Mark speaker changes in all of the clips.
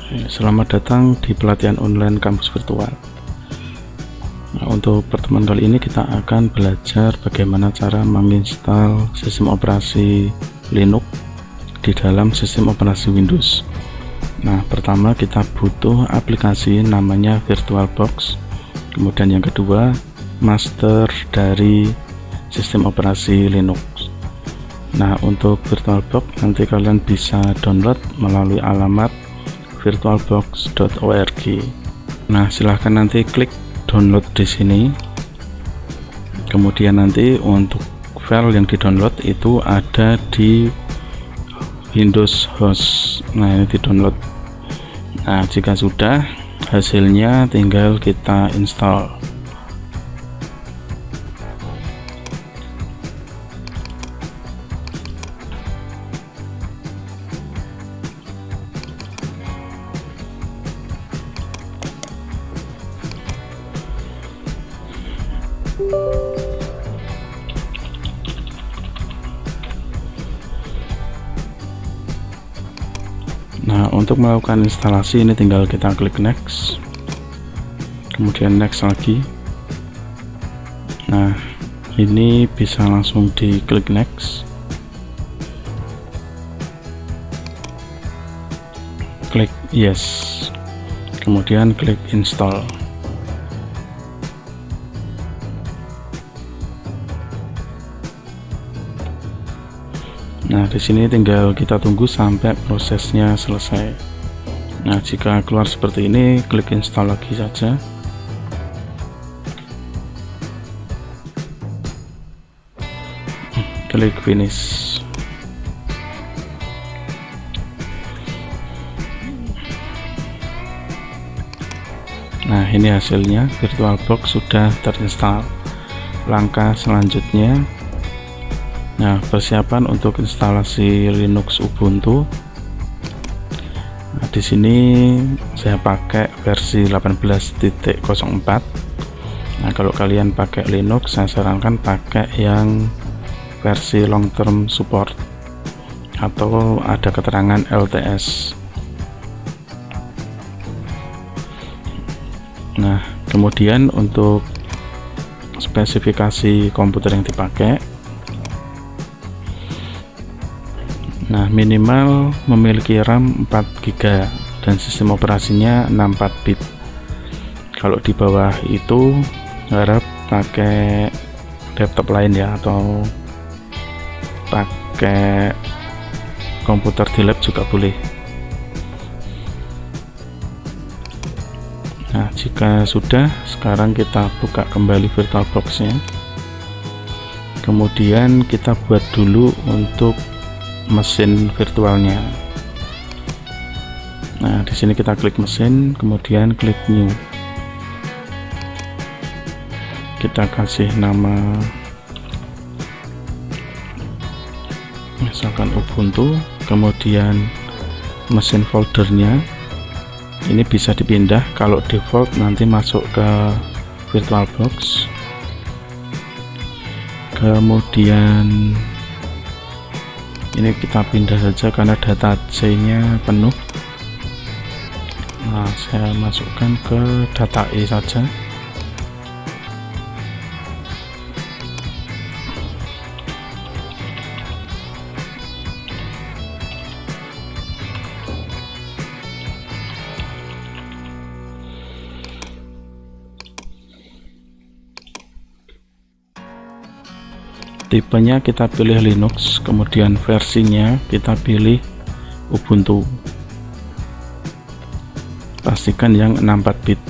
Speaker 1: Selamat datang di pelatihan online kampus virtual. Nah, untuk pertemuan kali ini kita akan belajar bagaimana cara menginstal sistem operasi Linux di dalam sistem operasi Windows. Nah, pertama kita butuh aplikasi namanya VirtualBox. Kemudian yang kedua, master dari sistem operasi Linux. Nah, untuk VirtualBox nanti kalian bisa download melalui alamat virtualbox.org. Nah, silahkan nanti klik download di sini. Kemudian nanti untuk file yang di-download itu ada di Windows host. Nah, ini di-download. Nah, jika sudah, hasilnya tinggal kita install. Nah, untuk melakukan instalasi ini tinggal kita klik next, kemudian next lagi. Nah, ini bisa langsung diklik next, klik yes, kemudian klik install. Nah, di sini tinggal kita tunggu sampai prosesnya selesai. Nah, jika keluar seperti ini, klik install lagi saja. Klik finish. Nah, ini hasilnya, VirtualBox sudah terinstall. Langkah selanjutnya, nah, persiapan untuk instalasi Linux Ubuntu. Nah, di sini saya pakai versi 18.04. Nah, kalau kalian pakai Linux, saya sarankan pakai yang versi long term support atau ada keterangan LTS. Nah, kemudian untuk spesifikasi komputer yang dipakai, nah, minimal memiliki RAM 4 GB dan sistem operasinya 64 bit. Kalau di bawah itu harap pakai laptop lain ya, atau pakai komputer di lab juga boleh. Nah, jika sudah, sekarang kita buka kembali VirtualBox-nya. Kemudian kita buat dulu untuk mesin virtualnya. Nah, di sini kita klik mesin, kemudian klik new. Kita kasih nama misalkan Ubuntu, kemudian mesin foldernya ini bisa dipindah. Kalau default nanti masuk ke VirtualBox. Kemudian ini kita pindah saja karena data C nya penuh. Nah, saya masukkan ke data E saja. Tipenya kita pilih Linux, kemudian versinya kita pilih Ubuntu. Pastikan yang 64 bit.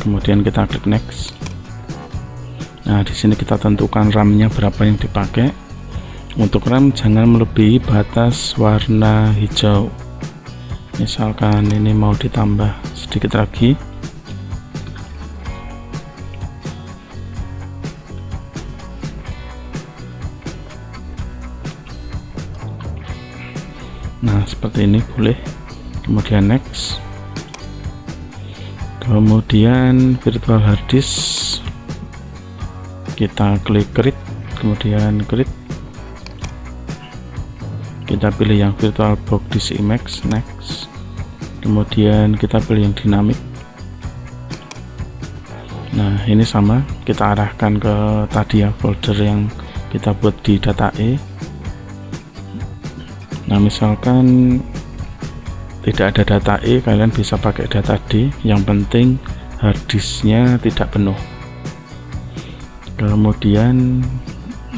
Speaker 1: Kemudian kita klik next. Nah, di sini kita tentukan RAM-nya berapa yang dipakai. Untuk RAM jangan melebihi batas warna hijau. Misalkan ini mau ditambah sedikit lagi. Nah, seperti ini boleh. Kemudian next. Kemudian virtual hard disk kita klik create, kemudian create. Kita pilih yang VirtualBox disk image, next. kemudian kita pilih yang dinamik. Nah ini sama, kita arahkan ke tadi ya, folder yang kita buat di data E. Nah misalkan tidak ada data E, kalian bisa pakai data D, yang penting harddisknya tidak penuh. Kemudian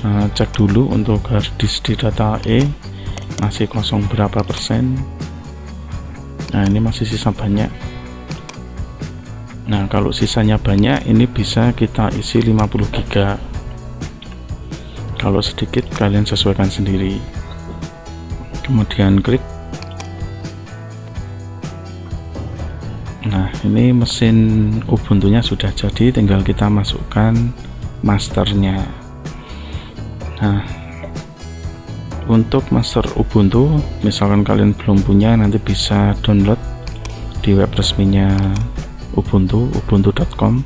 Speaker 1: cek dulu untuk harddisk di data E masih kosong berapa persen. Nah ini masih sisa banyak. Nah kalau sisanya banyak, ini bisa kita isi 50 GB. Kalau sedikit kalian sesuaikan sendiri. Kemudian klik. Nah ini mesin Ubuntu-nya sudah jadi, tinggal kita masukkan masternya. Nah untuk master Ubuntu, misalkan kalian belum punya, nanti bisa download di web resminya Ubuntu, ubuntu.com.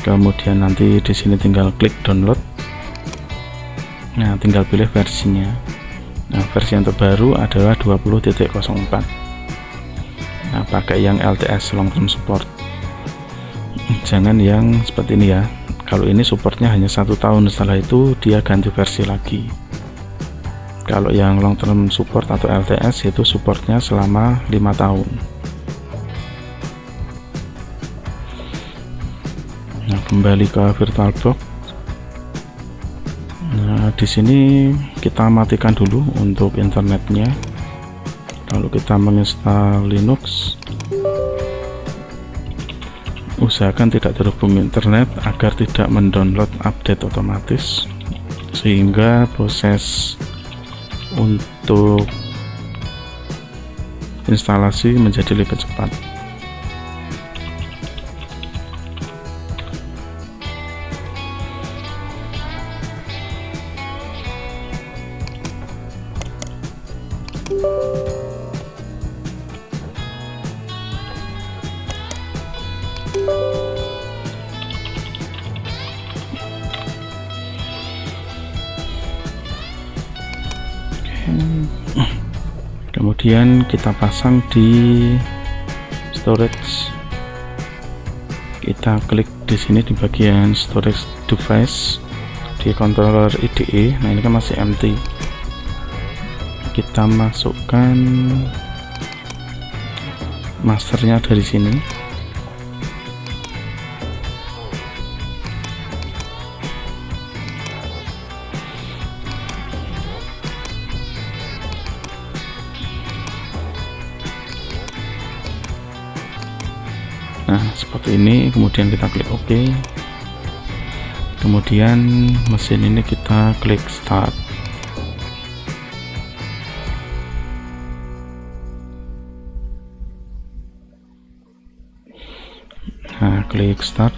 Speaker 1: Kemudian nanti di sini tinggal klik download. Nah tinggal pilih versinya. Nah versi yang terbaru adalah 20.04. Nah pakai yang LTS long term support, jangan yang seperti ini ya. Kalau ini supportnya hanya 1 tahun, setelah itu dia ganti versi lagi. Kalau yang long term support atau LTS itu supportnya selama 5 tahun. Nah kembali ke VirtualBox. Nah di sini kita matikan dulu untuk internetnya. Lalu kita menginstal Linux, usahakan tidak terhubung internet agar tidak mendownload update otomatis, sehingga proses untuk instalasi menjadi lebih cepat. Kemudian kita pasang di storage. Kita klik di sini di bagian storage device di controller IDE. Nah ini kan masih empty. Kita masukkan masternya dari sini. Nah seperti ini, kemudian kita klik OK. Kemudian mesin ini kita klik start. Nah klik start.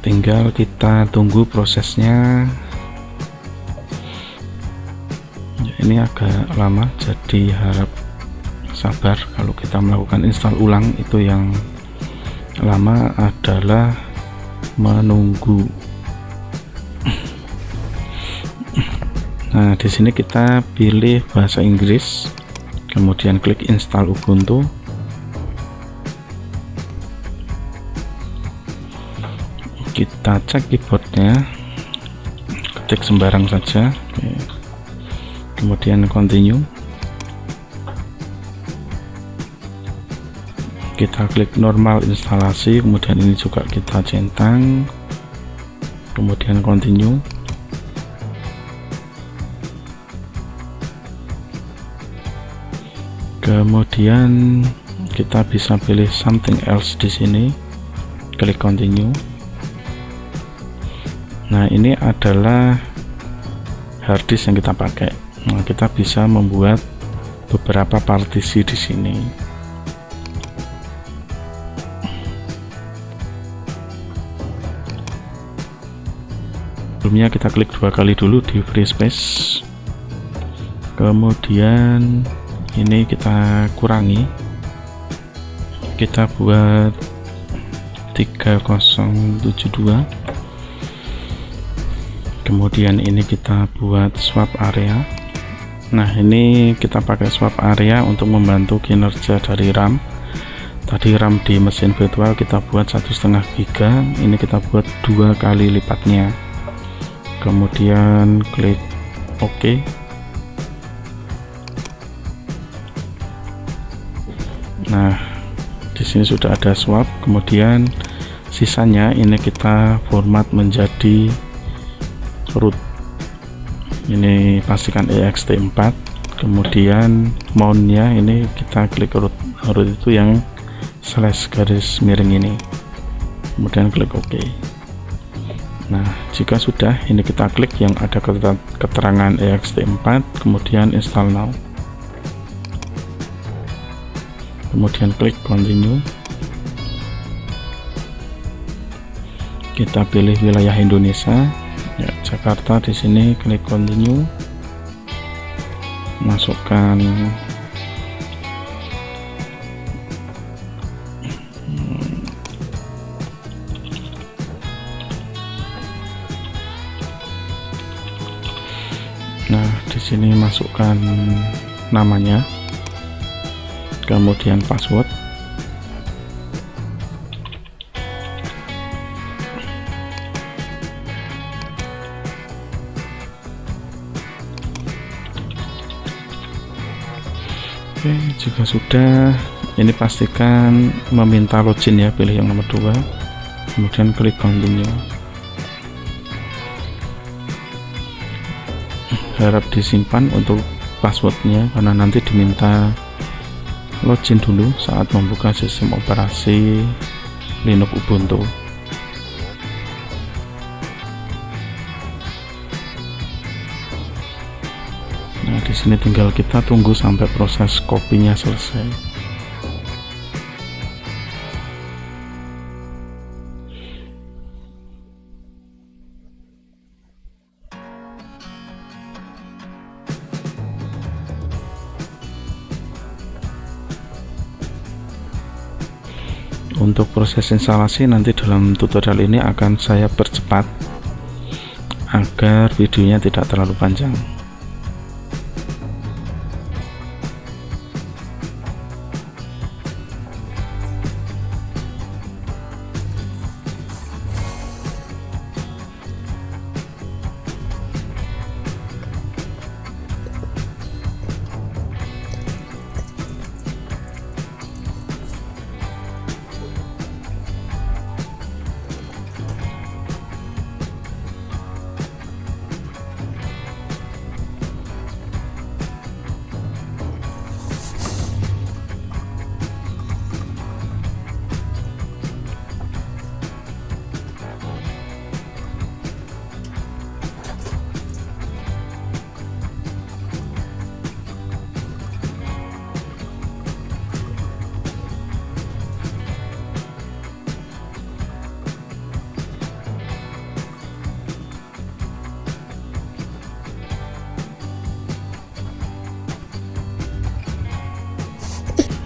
Speaker 1: Tinggal kita tunggu prosesnya. Ini agak lama, jadi harap sabar. Kalau kita melakukan install ulang, itu yang lama adalah menunggu. Nah di sini kita pilih bahasa Inggris, kemudian klik install Ubuntu. Kita cek keyboardnya, ketik sembarang saja. Oke. Kemudian continue. Kita klik normal instalasi, kemudian ini juga kita centang, kemudian continue. Kemudian kita bisa pilih something else di sini, klik continue. Nah ini adalah harddisk yang kita pakai. Nah, kita bisa membuat beberapa partisi di sini. Sebelumnya kita klik 2 kali dulu di free space, kemudian ini kita kurangi, kita buat 3072, kemudian ini kita buat swap area. Nah, ini kita pakai swap area untuk membantu kinerja dari RAM. Tadi RAM di mesin virtual kita buat 1,5 giga, ini kita buat 2 kali lipatnya. Kemudian klik OK. Nah, di sini sudah ada swap. Kemudian sisanya ini kita format menjadi root. Ini pastikan ext4, kemudian mountnya ini kita klik root itu yang slash garis miring ini, kemudian klik OK. Nah, jika sudah, ini kita klik yang ada keterangan ext4, kemudian install now, kemudian klik continue. Kita pilih wilayah Indonesia ya, Jakarta. Di sini klik continue, masukkan nah di sini masukkan namanya, kemudian password. Oke, jika sudah, ini pastikan meminta login ya, pilih yang nomor 2, kemudian klik continue. Harap disimpan untuk passwordnya karena nanti diminta login dulu saat membuka sistem operasi Linux Ubuntu. Nah, di sini tinggal kita tunggu sampai proses kopinya selesai. Untuk proses instalasi nanti dalam tutorial ini akan saya percepat agar videonya tidak terlalu panjang.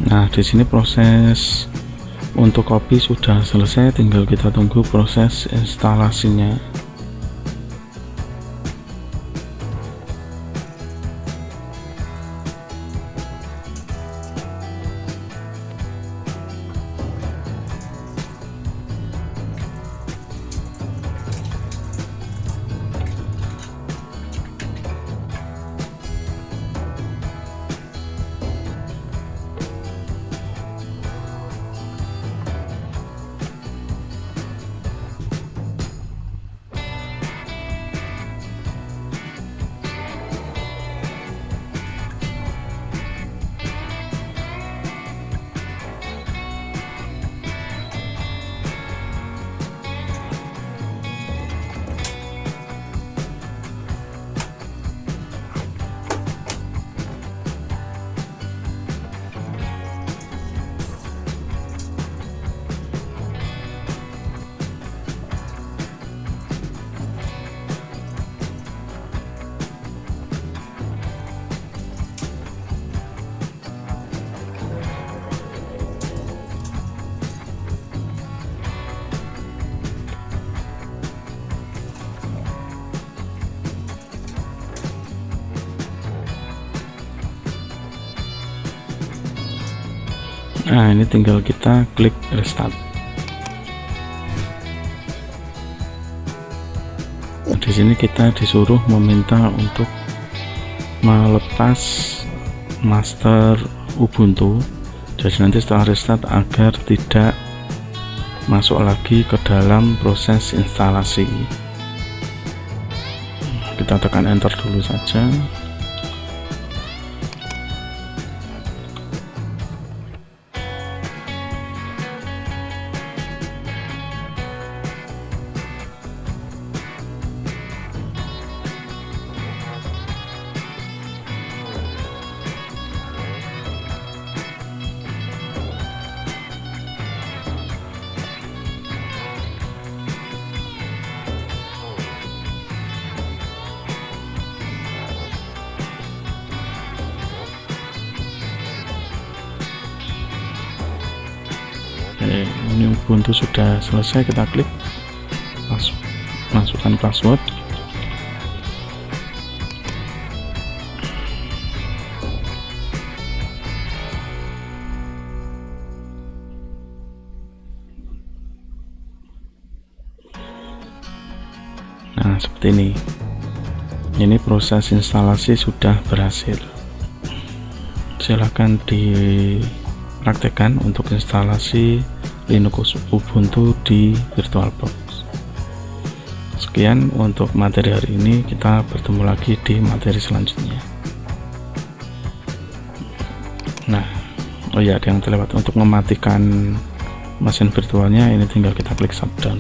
Speaker 1: Nah, di sini proses untuk copy sudah selesai, tinggal kita tunggu proses instalasinya. Nah, ini tinggal kita klik restart. Di sini kita disuruh meminta untuk melepas master Ubuntu, jadi nanti setelah restart agar tidak masuk lagi ke dalam proses instalasi. Kita tekan enter dulu saja. Ini Ubuntu sudah selesai, kita klik masukkan password. Nah, seperti ini proses instalasi sudah berhasil. Silahkan dipraktekkan untuk instalasi Linux Ubuntu di VirtualBox. Sekian untuk materi hari ini, kita bertemu lagi di materi selanjutnya. Nah, oh ya, ada yang terlewat. Untuk mematikan mesin virtualnya, ini tinggal kita klik shutdown.